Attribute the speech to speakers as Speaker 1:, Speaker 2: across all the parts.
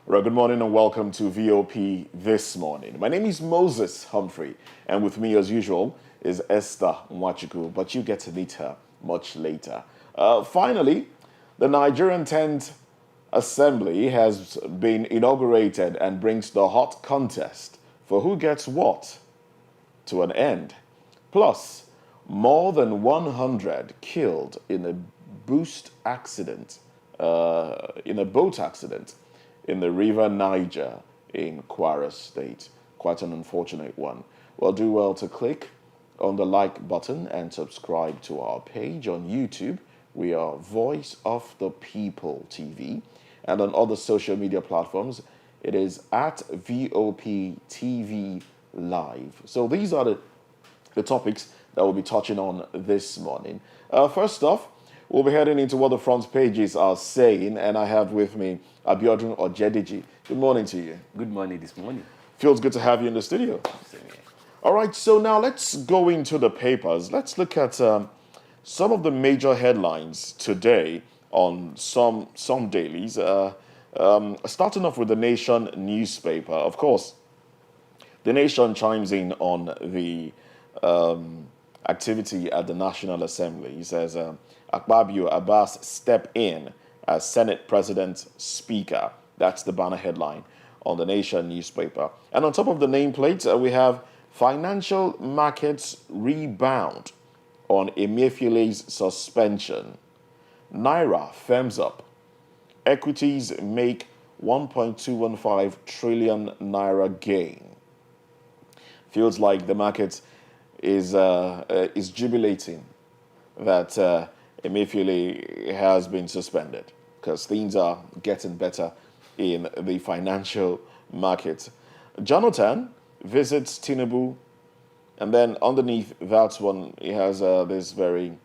Speaker 1: Right, good morning and welcome to VoP This Morning. My name is Moses Humphrey, and with me as usual is Esther Mwachuku, but you get to meet her much later. Finally, the Nigerian 10th Assembly has been inaugurated and brings the hot contest for who gets what to an end. Plus, more than 100 killed in a boat accident in the River Niger in Kwara State. Quite an unfortunate one. Well, do well to click on the like button and subscribe to our page on YouTube. We are Voice of the People TV. And on other social media platforms, it is at VoP TV Live. So these are the topics that we'll be touching on this morning. First off, we'll be heading into what the front pages are saying, and I have with me Abiodun Ojediji. Good morning to you.
Speaker 2: Good morning this morning.
Speaker 1: Feels good to have you in the studio. All right, so now let's go into the papers. Let's look at some of the major headlines today on some dailies. Starting off with the Nation newspaper. Of course, the Nation chimes in on the activity at the National Assembly. He says, Akpabio Abbas step in as Senate President Speaker. That's the banner headline on the Nation newspaper. And on top of the nameplate, we have financial markets rebound on Emefiole's suspension. Naira firms up. Equities make 1.215 trillion naira gain. Feels like the market is jubilating that Emefiele has been suspended because things are getting better in the financial market. Jonathan visits Tinubu, and then underneath that one, he has this very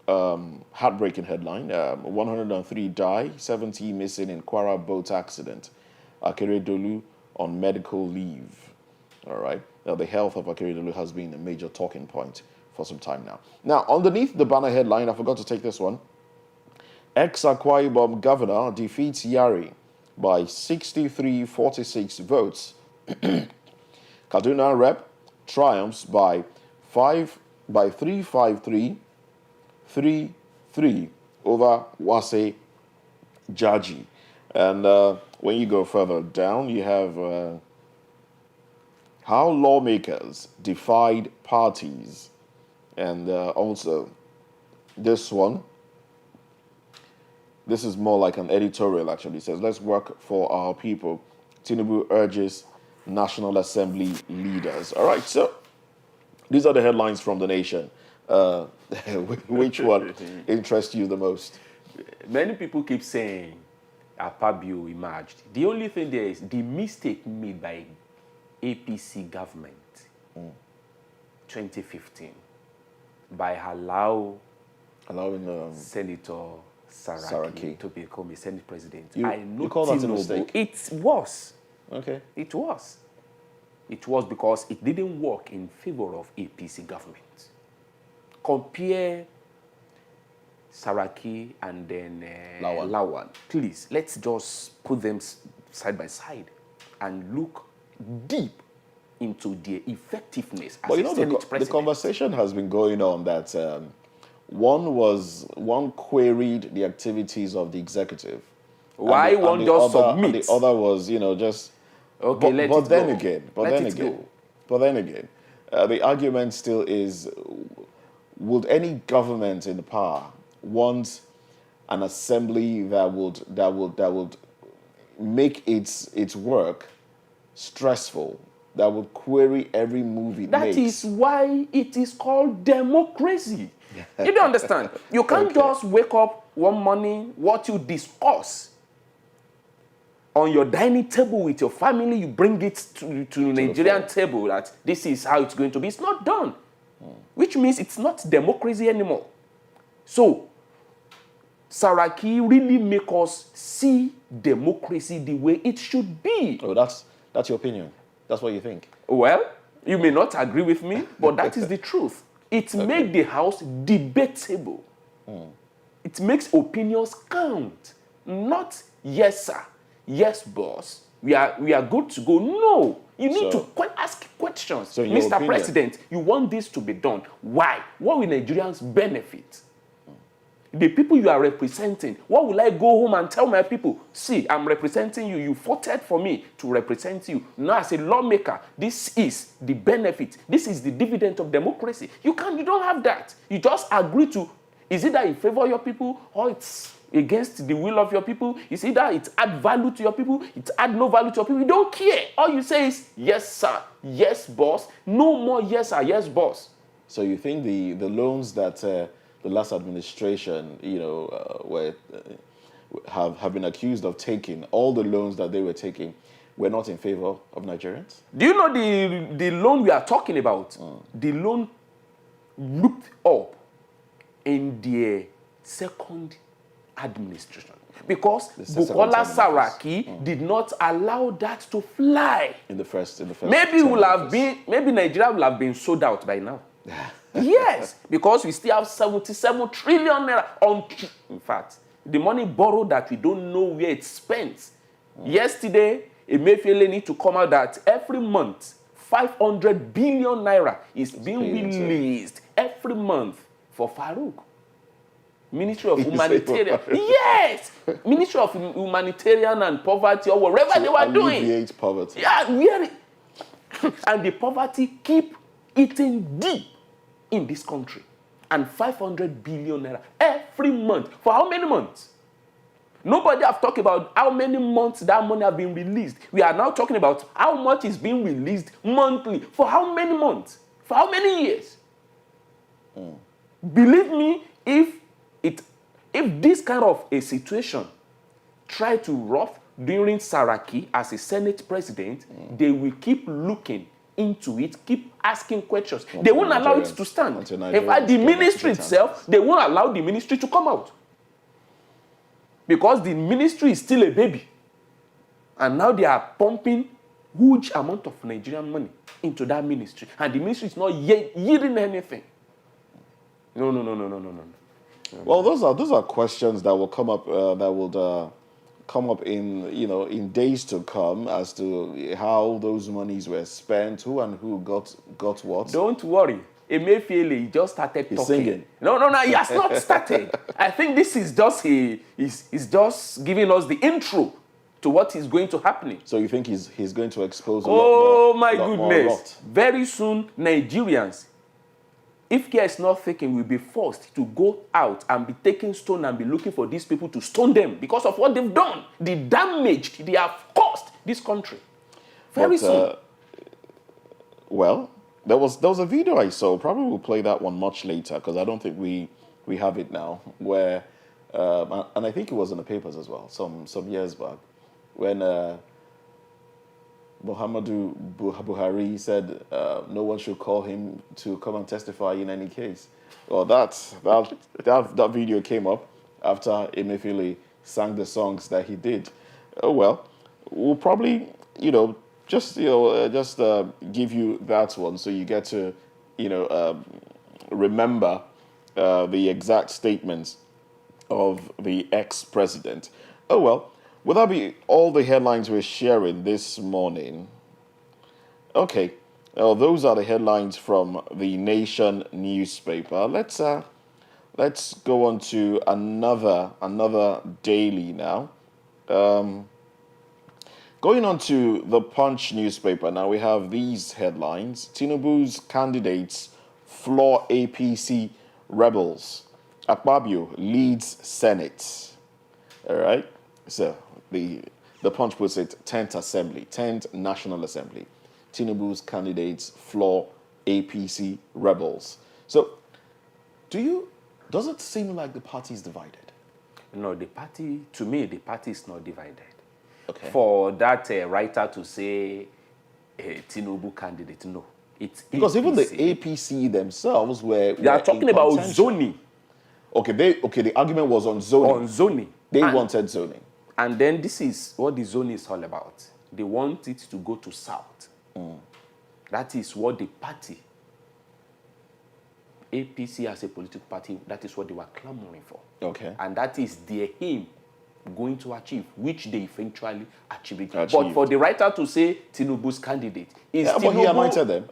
Speaker 1: heartbreaking headline. 103 die, 70 missing in Kwara boat accident. Akeredolu on medical leave. All right. Now, the health of Akeredolu has been a major talking point for some time now. Now, underneath the banner headline, I forgot to take this one. Ex-Akwa Ibom governor defeats Yari by 63-46 votes. Kaduna rep triumphs by 353-3-3 over Wase Jaji. And when you go further down, you have how lawmakers defied parties. And also, this one, this is more like an editorial, actually. It says, let's work for our people. Tinubu urges National Assembly leaders. All right, so these are the headlines from the Nation. Which one interests you the most?
Speaker 2: Many people keep saying Akpabio emerged. The only thing there is the mistake made by APC government 2015 by allowing Senator Saraki to become a Senate President.
Speaker 1: You call that a mistake?
Speaker 2: It was.
Speaker 1: Okay.
Speaker 2: It was. It was because it didn't work in favor of APC government. Compare Saraki and then Lawan. Please, let's just put them side by side and look deep into their effectiveness as a Senate President.
Speaker 1: The conversation has been going on that one queried the activities of the executive.
Speaker 2: Why one just submit?
Speaker 1: The other was, just
Speaker 2: okay. But
Speaker 1: then again, the argument still is: would any government in power want an assembly that would make its work stressful, that would query every move it makes?
Speaker 2: That is why it is called democracy. You don't understand. You can't just wake up one morning, what you discuss on your dining table with your family, you bring it to Nigerian table that this is how it's going to be. It's not done. Which means it's not democracy anymore. So, Saraki really make us see democracy the way it should be.
Speaker 1: Oh, that's your opinion. That's what you think.
Speaker 2: Well, you may not agree with me, but that is the truth. It makes the House debatable. It makes opinions count. Not yes, sir. yes, boss, we are good to go. No, you need
Speaker 1: So-
Speaker 2: to ask questions.
Speaker 1: So in your
Speaker 2: Mr.
Speaker 1: opinion-
Speaker 2: President, you want this to be done. Why? What will Nigerians benefit? The people you are representing, what will I go home and tell my people? See, I'm representing you. You voted for me to represent you. Now, as a lawmaker, this is the benefit. This is the dividend of democracy. You don't have that. You just agree to, is it that you favor your people or it's against the will of your people? Is it that it add value to your people? It add no value to your people? You don't care. All you say is, yes, sir. Yes, boss. No more yes, sir. Yes, boss.
Speaker 1: So you think the loans that the last administration, have been accused of taking, all the loans that they were taking, were not in favor of Nigerians?
Speaker 2: Do you know the loan we are talking about? The loan looked up in the second administration because Bukola Saraki did not allow that to fly.
Speaker 1: In the first.
Speaker 2: Maybe Nigeria will have been sold out by now. Yes, because we still have 77 trillion naira in fact, the money borrowed that we don't know where it's spent. Yesterday, Emefiele need to come out that every month 500 billion naira is being released every month for Farouk. Ministry of Humanitarian. Yes! Ministry of Humanitarian and Poverty or whatever they were doing.
Speaker 1: Alleviate poverty.
Speaker 2: Yeah, and the poverty keep eating deep in this country. And 500 billion naira every month. For how many months? Nobody have talked about how many months that money have been released. We are now talking about how much is being released monthly. For how many months? For how many years? Believe me, if this kind of a situation try to rough during Saraki as a Senate president, they will keep looking into it, keep asking questions. They won't allow it to stand. In fact, the ministry itself, they won't allow the ministry to come out. Because the ministry is still a baby. And now they are pumping huge amount of Nigerian money into that ministry. And the ministry is not yet yielding anything. No.
Speaker 1: Well, those are questions that will come up come up in days to come as to how those monies were spent, who got what.
Speaker 2: Don't worry. Emefiele just started talking.
Speaker 1: Singing.
Speaker 2: No, he has not started. I think this is just he's just giving us the intro to what is going to happen.
Speaker 1: So you think he's going to expose a
Speaker 2: lot
Speaker 1: more
Speaker 2: goodness. Very soon, Nigerians, if care is not taken, will be forced to go out and be taking stone and be looking for these people to stone them because of what they've done, the damage they have caused this country. Very soon.
Speaker 1: Well, there was a video I saw. Probably we'll play that one much later because I don't think we have it now. Where and I think it was in the papers as well some years back when Muhammadu Buhari said no one should call him to come and testify in any case. Well, that video came up after Emefiele sang the songs that he did. Oh well, we'll probably just give you that one so you get to remember the exact statements of the ex-president. Oh well. Will that be all the headlines we're sharing this morning? Okay, those are the headlines from the Nation newspaper. Let's go on to another daily now. Going on to the Punch newspaper now, we have these headlines: Tinubu's candidates floor APC rebels. Akpabio leads Senate. All right, so. The Punch puts it 10th National Assembly. Tinubu's candidates floor APC rebels. So, does it seem like the party is divided?
Speaker 2: No, to me, the party is not divided.
Speaker 1: Okay.
Speaker 2: For that writer to say Tinubu candidate, no. It's
Speaker 1: because
Speaker 2: APC.
Speaker 1: Even the APC themselves were
Speaker 2: are talking about zoning.
Speaker 1: Okay, the argument was on zoning.
Speaker 2: On zoning.
Speaker 1: They wanted zoning.
Speaker 2: And then this is what the zone is all about. They want it to go to south. That is what the party, APC as a political party, that is what they were clamoring for.
Speaker 1: Okay.
Speaker 2: And that is their aim going to achieve, which they eventually achieved. But for the writer to say Tinubu's candidate is
Speaker 1: Tinubu, but he anointed them.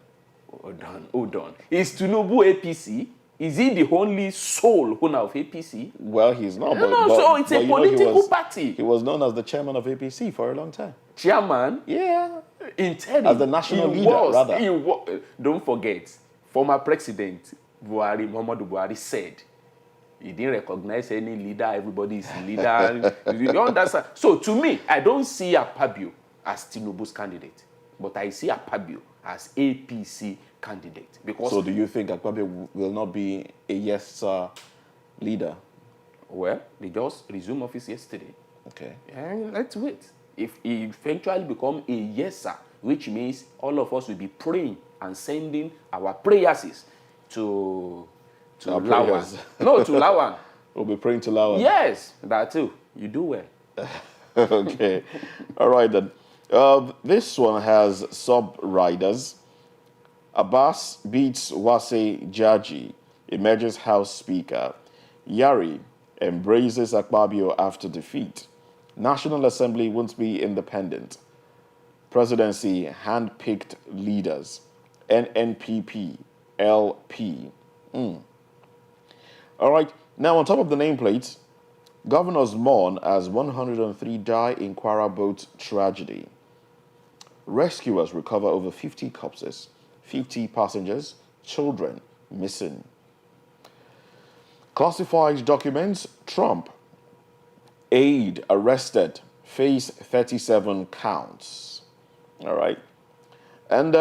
Speaker 2: Hold on. Is Tinubu APC? Is he the only sole owner of APC?
Speaker 1: Well, he's not.
Speaker 2: So it's a political party.
Speaker 1: He was known as the chairman of APC for a long time.
Speaker 2: Chairman?
Speaker 1: Yeah.
Speaker 2: Interim.
Speaker 1: As the national leader, rather.
Speaker 2: Don't forget, former president Muhammadu Buhari said he didn't recognize any leader. Everybody is leader. You understand? So to me, I don't see Akpabio as Tinubu's candidate, but I see Akpabio as APC candidate. Because
Speaker 1: so do you think Akpabio will not be a yes leader?
Speaker 2: Well, they just resumed office yesterday.
Speaker 1: Okay.
Speaker 2: And let's wait. If he eventually become a yes sir, which means all of us will be praying and sending our prayers to Lawan. No, to Lawan.
Speaker 1: We'll be praying to Lawan.
Speaker 2: Yes, that too. You do well.
Speaker 1: Okay. All right then. This one has sub-riders. Abbas beats Wase Jaji, emerges House Speaker. Yari embraces Akpabio after defeat. National Assembly won't be independent. Presidency hand-picked leaders. NNPP, LP. All right. Now, on top of the nameplate, governors mourn as 103 die in Kwara boat tragedy. Rescuers recover over 50 corpses, 50 passengers, children missing. Classified documents, Trump. Aide arrested, face 37 counts. All right. And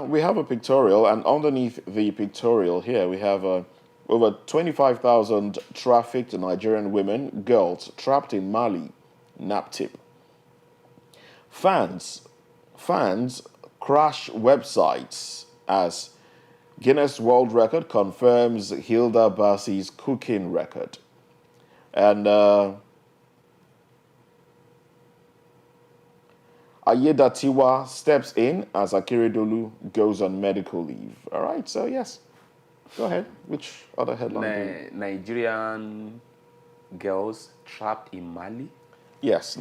Speaker 1: we have a pictorial, and underneath the pictorial here, we have over 25,000 trafficked Nigerian women, girls trapped in Mali, nap tip. Fans crash websites as Guinness World Record confirms Hilda Basi's cooking record. And Ayedatiwa steps in as Akeredolu goes on medical leave. All right, so yes. Go ahead. Which other headline?
Speaker 2: Nigerian girls trapped in Mali?
Speaker 1: Yes,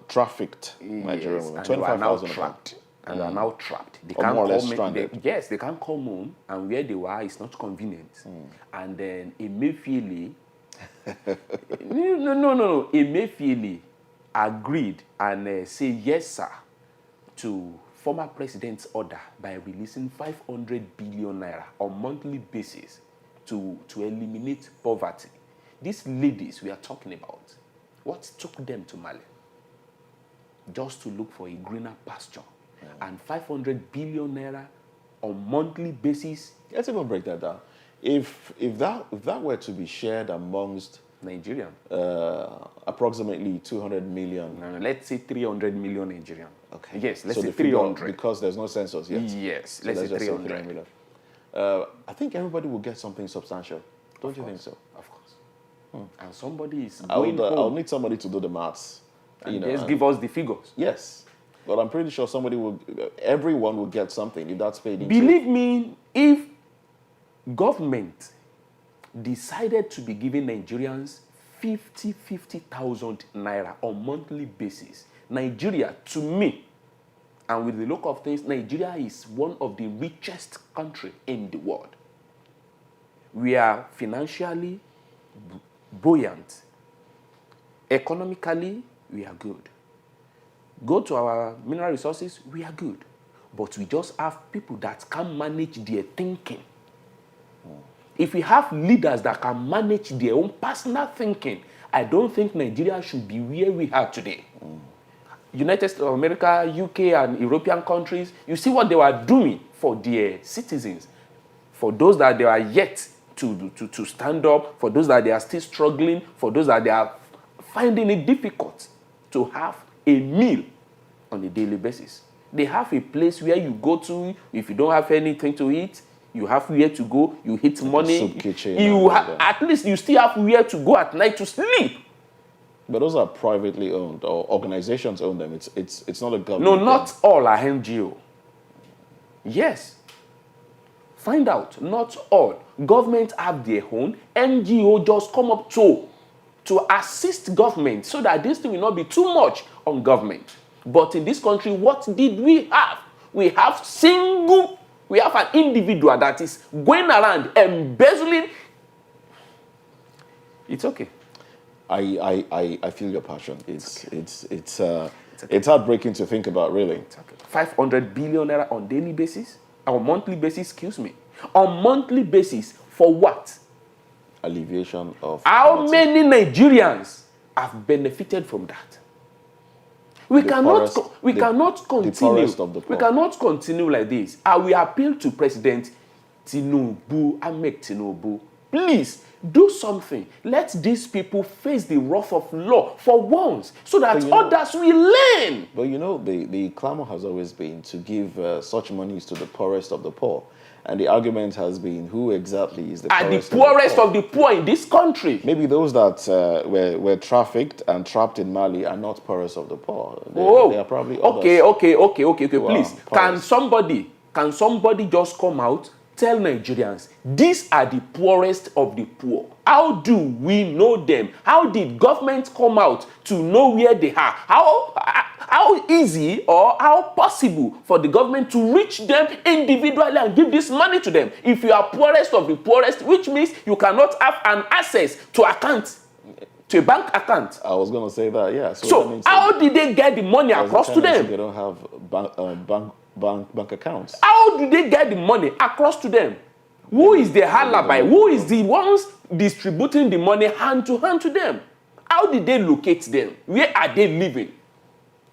Speaker 1: trafficked Nigerian women. 25,000 trapped.
Speaker 2: And they are now trapped. They
Speaker 1: can't more or less stranded.
Speaker 2: Yes, they can't come home, and where they were is not convenient. And then Emefiele, no. Emefiele agreed and say yes, sir, to former president's order by releasing 500 billion naira on monthly basis to eliminate poverty. These ladies we are talking about, what took them to Mali? Just to look for a greener pasture. And 500 billion naira on monthly basis.
Speaker 1: Let's even break that down. If that were to be shared amongst
Speaker 2: Nigerian,
Speaker 1: approximately 200 million.
Speaker 2: No, let's say 300 million Nigerian.
Speaker 1: Okay.
Speaker 2: Yes, let's say 300.
Speaker 1: Because there's no census yet.
Speaker 2: Yes,
Speaker 1: so
Speaker 2: let's say 300
Speaker 1: million. I think everybody will get something substantial. Don't you think so?
Speaker 2: Of course. And somebody is
Speaker 1: I'll
Speaker 2: home.
Speaker 1: need somebody to do the maths.
Speaker 2: And just give us the figures.
Speaker 1: Yes. But I'm pretty sure everyone will get something if that's paid into.
Speaker 2: Believe me, if government decided to be giving Nigerians 50,000 naira on monthly basis, Nigeria, to me, and with the look of things, Nigeria is one of the richest countries in the world. We are financially buoyant. Economically, we are good. Go to our mineral resources, we are good. But we just have people that can manage their thinking. If we have leaders that can manage their own personal thinking, I don't think Nigeria should be where we are today. United States of America, UK, and European countries, you see what they were doing for their citizens. For those that they are yet to stand up, for those that they are still struggling, for those that they are finding it difficult to have a meal on a daily basis. They have a place where you go to if you don't have anything to eat. You have where to go. You hit money.
Speaker 1: Soup kitchen.
Speaker 2: At least you still have where to go at night to sleep.
Speaker 1: But those are privately owned or organizations own them. It's not a government.
Speaker 2: No, not all are NGO. Yes. Find out. Not all. Government have their own. NGO just come up to to assist government so that this thing will not be too much on government. But in this country, what did we have? We have an individual that is going around embezzling. It's okay.
Speaker 1: I feel your passion. It's heartbreaking to think about, really.
Speaker 2: It's okay. 500 billion naira on daily basis, on monthly basis, excuse me. On monthly basis, for what?
Speaker 1: Alleviation of
Speaker 2: How
Speaker 1: poverty.
Speaker 2: many Nigerians have benefited from that? We cannot continue. We cannot continue like this. I will appeal to President Ahmed Tinubu. Please do something. Let these people face the wrath of law for once, so that others will learn.
Speaker 1: But the clamor has always been to give such monies to the poorest of the poor. And the argument has been, who exactly is the poorest
Speaker 2: of the poor in this country?
Speaker 1: Maybe those that were trafficked and trapped in Mali are not poorest of the poor. They are probably others.
Speaker 2: Okay. Please, can somebody just come out, tell Nigerians, these are the poorest of the poor? How do we know them? How did government come out to know where they are? How easy or how possible for the government to reach them individually and give this money to them? If you are poorest of the poorest, which means you cannot have an access to a bank account.
Speaker 1: I was going to say that, yeah.
Speaker 2: So how did they get the money across to them?
Speaker 1: They don't have bank accounts.
Speaker 2: How do they get the money across to them? Who is the alibi? Who is the ones distributing the money hand to them? How did they locate them? Where are they living?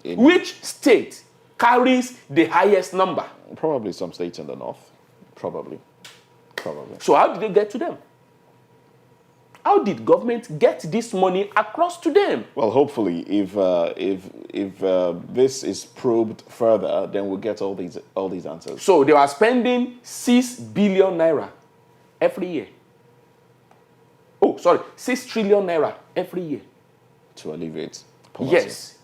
Speaker 2: Which state carries the highest number?
Speaker 1: Probably some states in the north. Probably.
Speaker 2: So how did they get to them? How did government get this money across to them?
Speaker 1: Well, hopefully, if this is probed further, then we'll get all these answers.
Speaker 2: So they are spending 6 billion naira every year. 6 trillion naira every year
Speaker 1: to alleviate poverty.
Speaker 2: Yes.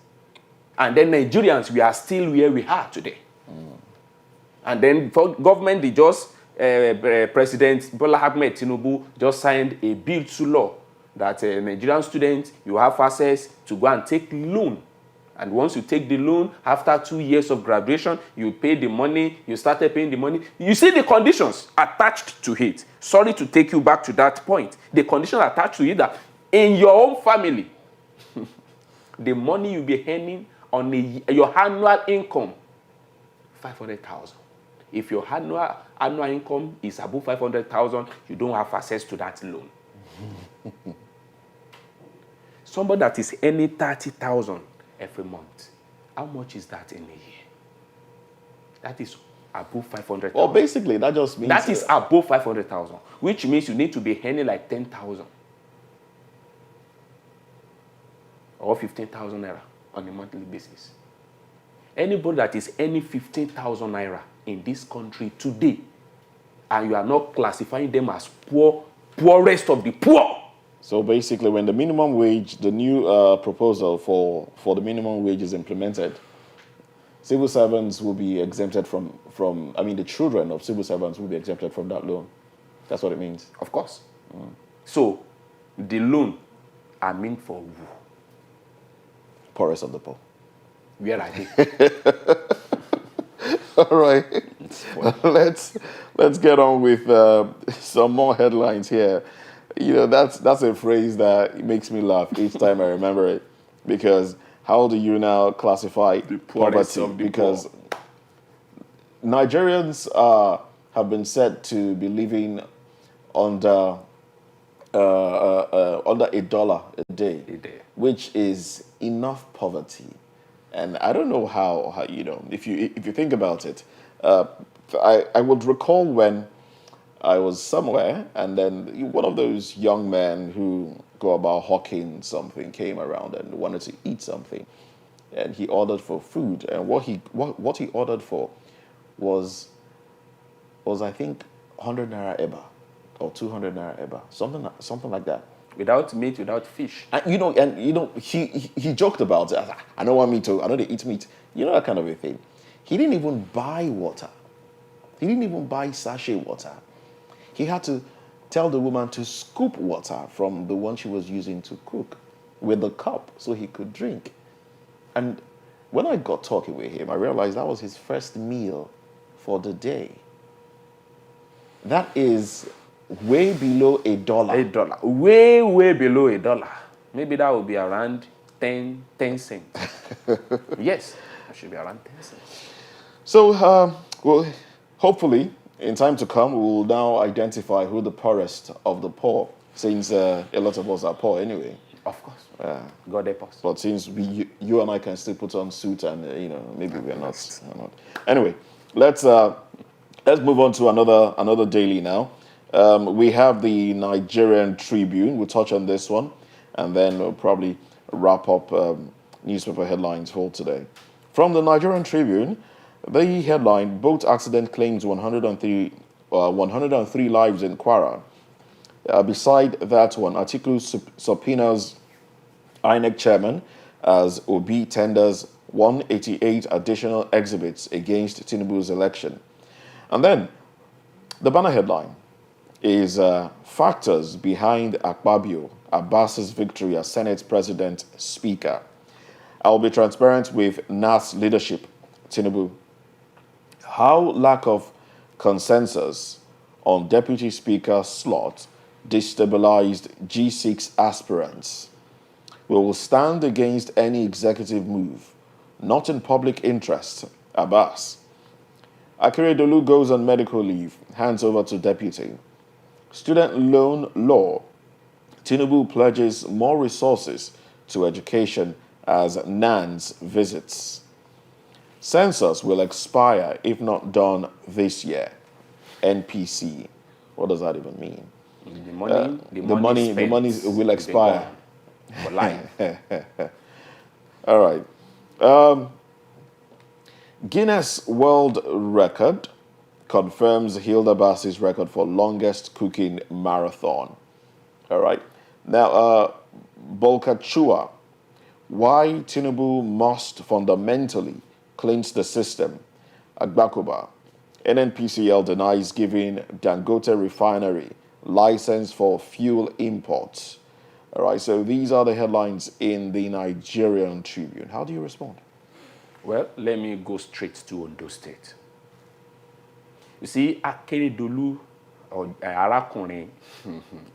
Speaker 2: And then Nigerians, we are still where we are today. And then for government, they just President Bola Ahmed Tinubu just signed a bill to law that Nigerian students, you have access to go and take loan. And once you take the loan, after 2 years of graduation, you pay the money, you started paying the money. You see the conditions attached to it. Sorry to take you back to that point. The conditions attached to it that in your own family, the money you'll be earning on your annual income, 500,000. If your annual income is above 500,000, you don't have access to that loan. Somebody that is earning 30,000 every month, how much is that in a year? That is above 500,000.
Speaker 1: Well, basically, that just means
Speaker 2: that is above 500,000, which means you need to be earning like 10,000 or 15,000 naira on a monthly basis. Anybody that is earning 15,000 naira in this country today, and you are not classifying them as poorest of the poor.
Speaker 1: So basically, when the minimum wage, the new proposal for the minimum wage is implemented, civil servants will be exempted from the children of civil servants will be exempted from that loan. That's what it means.
Speaker 2: Of course. So the loan are meant for who?
Speaker 1: Poorest of the poor.
Speaker 2: Where are they?
Speaker 1: All right. Let's get on with some more headlines here. That's a phrase that makes me laugh each time I remember it, because how do you now classify
Speaker 2: the poorest
Speaker 1: poverty?
Speaker 2: Of the
Speaker 1: because
Speaker 2: poor.
Speaker 1: Nigerians have been said to be living under $1 a day, which is enough poverty. And I don't know how if you think about it, I would recall when I was somewhere, and then one of those young men who go about hawking something came around and wanted to eat something, and he ordered for food, and what he ordered for was I think 100 naira eba or 200 naira eba, something like that.
Speaker 2: Without meat, without fish.
Speaker 1: And he joked about it. I don't want meat to. I know they eat meat. That kind of a thing. He didn't even buy water. He didn't even buy sachet water. He had to tell the woman to scoop water from the one she was using to cook with the cup so he could drink. And when I got talking with him, I realized that was his first meal for the day. That is way below $1.
Speaker 2: $1. Way below $1. Maybe that will be around 10 cents. Yes, it should be around 10 cents.
Speaker 1: So, well, hopefully, in time to come, we will now identify who the poorest of the poor, since a lot of us are poor anyway.
Speaker 2: Of course. God help us.
Speaker 1: But since you and I can still put on suit and, maybe we're not. Anyway, let's move on to another daily now. We have the Nigerian Tribune. We'll touch on this one, and then we'll probably wrap up newspaper headlines for today. From the Nigerian Tribune, the headline, boat accident claims 103 lives in Kwara. Beside that one, article subpoenas INEC chairman as Obi tenders 188 additional exhibits against Tinubu's election. And then the banner headline is factors behind Abbas's victory as Senate President Speaker. I will be transparent with NAS leadership, Tinubu. How lack of consensus on Deputy Speaker slot destabilized G6 aspirants. We will stand against any executive move, not in public interest, Abbas. Akeredolu goes on medical leave, hands over to deputy. Student loan law. Tinubu pledges more resources to education as NANS visits. Census will expire if not done this year. NPC. What does that even mean?
Speaker 2: The money
Speaker 1: will expire.
Speaker 2: For life.
Speaker 1: All right. Guinness World Record confirms Hilda Bassi's record for longest cooking marathon. All right. Now, Bolkachua, why Tinubu must fundamentally cleanse the system. Agbakuba, NNPCL denies giving Dangote refinery license for fuel imports. All right, so these are the headlines in the Nigerian Tribune. How do you respond?
Speaker 2: Well, let me go straight to Ondo State. You see, Akeredolu, or Arakunrin,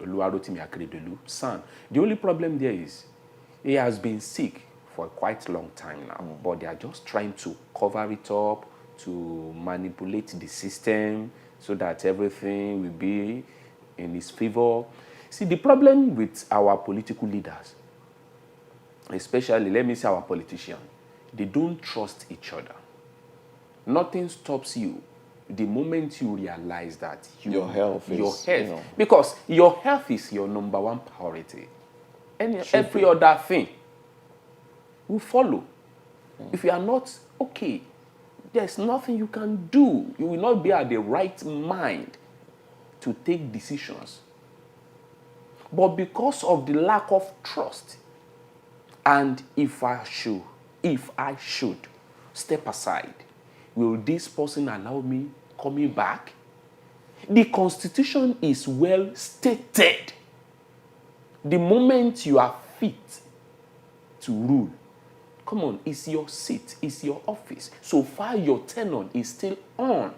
Speaker 2: Oluwarotimi Akeredolu, son, the only problem there is he has been sick for quite a long time now, but they are just trying to cover it up, to manipulate the system so that everything will be in his favor. See, the problem with our political leaders, especially, let me say our politicians, they don't trust each other. Nothing stops you the moment you realize that
Speaker 1: your health,
Speaker 2: because your health is your number one priority. And every other thing will follow. If you are not okay, there's nothing you can do. You will not be at the right mind to take decisions. But because of the lack of trust, and if I should step aside, will this person allow me coming back? The Constitution is well stated. The moment you are fit to rule, come on, it's your seat, it's your office. So far your tenure is still on.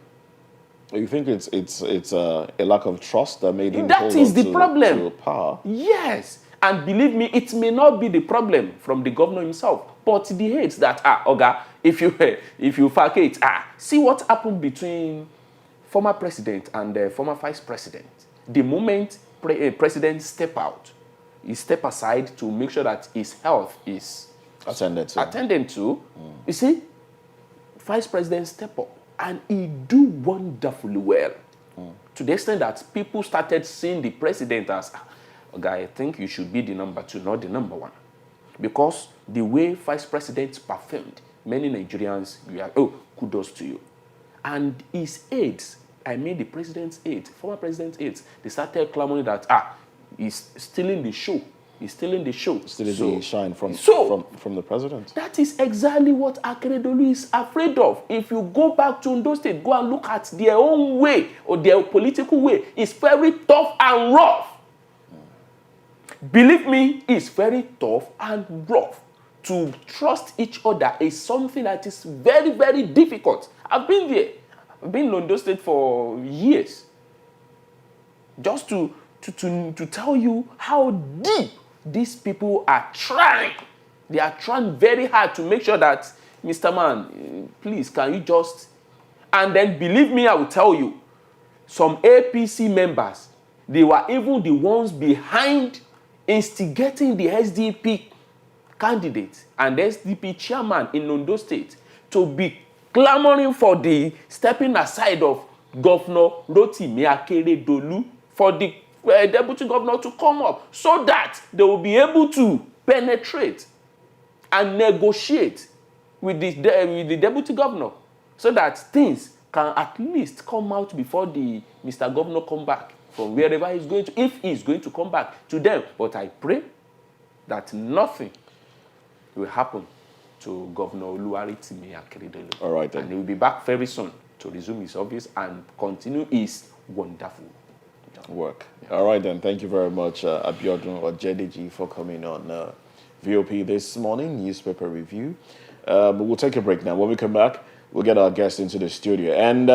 Speaker 1: You think it's a lack of trust that made him
Speaker 2: That is the problem.
Speaker 1: To power?
Speaker 2: Yes. And believe me, it may not be the problem from the governor himself, but the aides that Oga, if you vacate, see what happened between former president and former vice president. The moment president step out, he step aside to make sure that his health is attended to. You see, vice president step up and he do wonderfully well. To the extent that people started seeing the president as, Oga, I think you should be the number 2, not the number 1. Because the way vice president performed, many Nigerians, kudos to you. And his aides, I mean the president's aides, former president's aides, they started clamoring that, he's stealing the show. He's stealing the show.
Speaker 1: Stealing the shine from the president.
Speaker 2: That is exactly what Akeredolu is afraid of. If you go back to Ondo State, go and look at their own way or their political way. It's very tough and rough. Believe me, it's very tough and rough. To trust each other is something that is very, very difficult. I've been there. I've been in Ondo State for years. Just to tell you how deep these people are trying. They are trying very hard to make sure that, Mr. Man, please, can you just... And then, believe me, I will tell you, some APC members, they were even the ones behind instigating the SDP candidate and the SDP chairman in Ondo State to be clamoring for the stepping aside of Governor Rotimi Akeredolu for the deputy governor to come up so that they will be able to penetrate and negotiate with the deputy governor so that things can at least come out before the Mr. Governor come back from wherever he's going to, if he's going to come back to them. But I pray that nothing will happen to Governor Oluwaritimi Akeredolu.
Speaker 1: All right, then.
Speaker 2: And he will be back very soon to resume his office and continue his wonderful
Speaker 1: work. Yeah. All right, then. Thank you very much, Abiodun Ojedeji, for coming on VoP this morning, newspaper review. But we'll take a break now. When we come back, we'll get our guests into the studio. And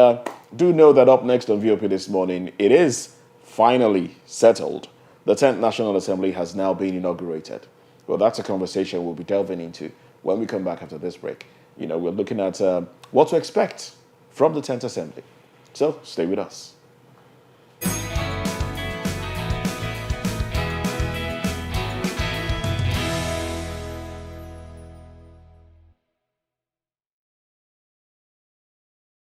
Speaker 1: do know that up next on VoP this morning, it is finally settled. The 10th National Assembly has now been inaugurated. Well, that's a conversation we'll be delving into when we come back after this break. You know, we're looking at what to expect from the 10th Assembly. So stay with us.